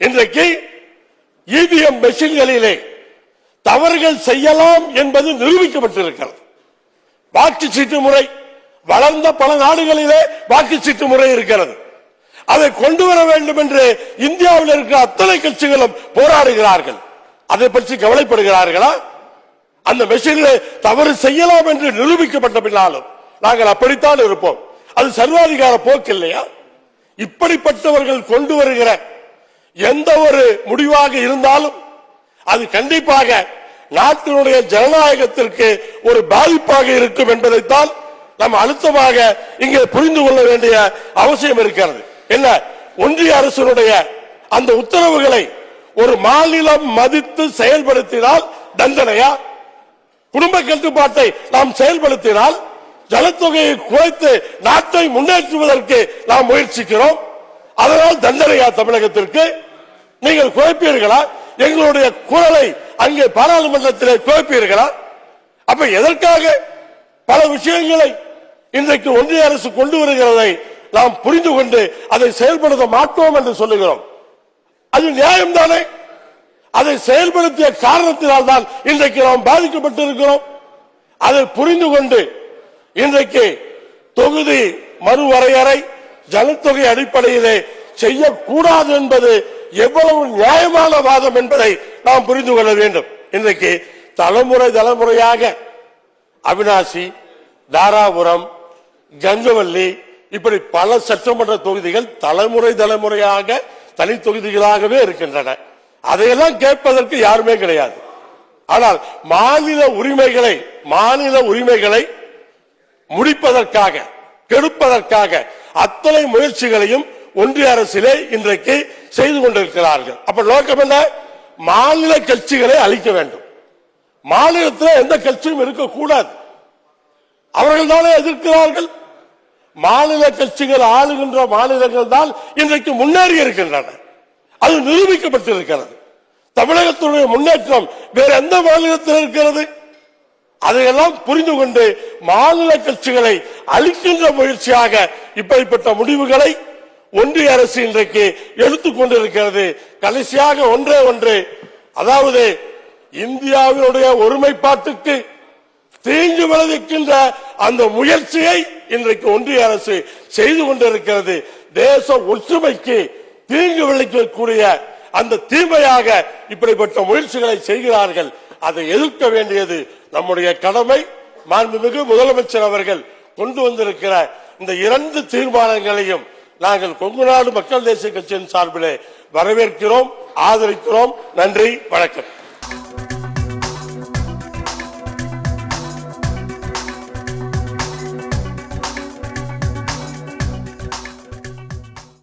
இன்றைக்கு இவிஎம் மெஷின்களிலே தவறுகள் செய்யலாம் என்பது நிரூபிக்கப்பட்டிருக்கிறது. வாக்குச்சீட்டு முறை வளர்ந்த பல நாடுகளிலே வாக்குச்சீட்டு முறை இருக்கிறது. அதை கொண்டு வர வேண்டும் என்று இந்தியாவில் இருக்கிற அத்தனை கட்சிகளும் போராடுகிறார்கள். அதை பற்றி கவலைப்படுகிறார்களா? அந்த மெஷினில் தவறு செய்யலாம் என்று நிரூபிக்கப்பட்ட பின்னாலும் நாங்கள் அப்படித்தான் இருப்போம். அது சர்வாதிகார போக்கு இல்லையா? இப்படிப்பட்டவர்கள் கொண்டு வருகிற எந்த ஒரு முடிவாக இருந்தாலும் அது கண்டிப்பாக நாட்டினுடைய ஜனநாயகத்திற்கு ஒரு பாதிப்பாக இருக்கும் என்பதைத்தான் நாம் அழுத்தமாக இங்கே புரிந்து கொள்ள வேண்டிய அவசியம் இருக்கிறது. என்ன, ஒன்றிய அரசினுடைய அந்த உத்தரவுகளை ஒரு மாநிலம் மதித்து செயல்படுத்தினால் தண்டனையா? குடும்ப கட்டுப்பாட்டை நாம் செயல்படுத்தினால் ஜனத்தொகையை குறைத்து நாட்டை முன்னேற்றுவதற்கு நாம் முயற்சிக்கிறோம். அதனால் தண்டனையா தமிழகத்திற்கு? நீங்கள் குறைப்பீர்களா? எங்களுடைய குரலை அங்கே பாராளுமன்றத்தில் குறைப்பீர்களா? அப்ப எதற்காக பல விஷயங்களை இன்றைக்கு ஒன்றிய அரசு கொண்டு வருகிறதை நாம் புரிந்து கொண்டு அதை செயல்படுத்த மாட்டோம் என்று சொல்லுகிறோம். அது நியாயம் தானே? அதை செயல்படுத்திய காரணத்தினால் தான் இன்றைக்கு நாம் பாதிக்கப்பட்டிருக்கிறோம். அதை புரிந்து கொண்டு இன்றைக்கு தொகுதி மறுவரையறை ஜனத்தொகை அடிப்படையிலே செய்யக்கூடாது என்பது எவ்வளவு நியாயமான வாதம் என்பதை நாம் புரிந்து கொள்ள வேண்டும். இன்றைக்கு தலைமுறையாக அவிநாசி, தாராபுரம், கங்கவல்லி இப்படி பல சட்டமன்ற தொகுதிகள் தலைமுறையாக தனி தொகுதிகளாகவே இருக்கின்றன. அதையெல்லாம் கேட்பதற்கு யாருமே கிடையாது. ஆனால் மாநில உரிமைகளை முடிப்பதற்காக, கெடுப்பதற்காக அத்தனை முயற்சிகளையும் ஒன்றிய அரசிலே இன்றைக்கு செய்து கொண்டிருக்கிறார்கள். அப்ப நோக்கம் என்ன? மாநில கட்சிகளை அழிக்க வேண்டும். மாநிலத்தில் எந்த கட்சியும் இருக்கக்கூடாது. அவர்கள் தானே எதிர்க்கிறார்கள். மாநில கட்சிகள் ஆளுகின்ற மாநிலங்கள் தான் இன்றைக்கு முன்னேறி இருக்கின்றன. அது நிரூபிக்கப்பட்டிருக்கிறது. தமிழகத்துடைய முன்னேற்றம் வேற எந்த மாநிலத்தில் இருக்கிறது? அதையெல்லாம் புரிந்து கொண்டு மாநில கட்சிகளை அழிக்கின்ற முயற்சியாக இப்படிப்பட்ட முடிவுகளை ஒன்றிய அரசு இன்றைக்கு எடுத்துக் கொண்டிருக்கிறது. கடைசியாக ஒன்று, அதாவது இந்தியாவினுடைய ஒருமைப்பாட்டுக்கு தீங்கு விளைவிக்கின்ற அந்த முயற்சியை இன்றைக்கு ஒன்றிய அரசு செய்து கொண்டிருக்கிறது. தேச ஒற்றுமைக்கு தீங்கு விளைவிக்கக்கூடிய அந்த தீமையாக இப்படிப்பட்ட முயற்சிகளை செய்கிறார்கள். அதை எதிர்க்க வேண்டியது நம்முடைய கடமை. மாண்புமிகு முதலமைச்சர் அவர்கள் கொண்டு வந்திருக்கிற இந்த 2 தீர்மானங்களையும் நாங்கள் கொங்கு நாடு மக்கள் தேசிய கட்சியின் சார்பிலே வரவேற்கிறோம், ஆதரிக்கிறோம். நன்றி, வணக்கம்.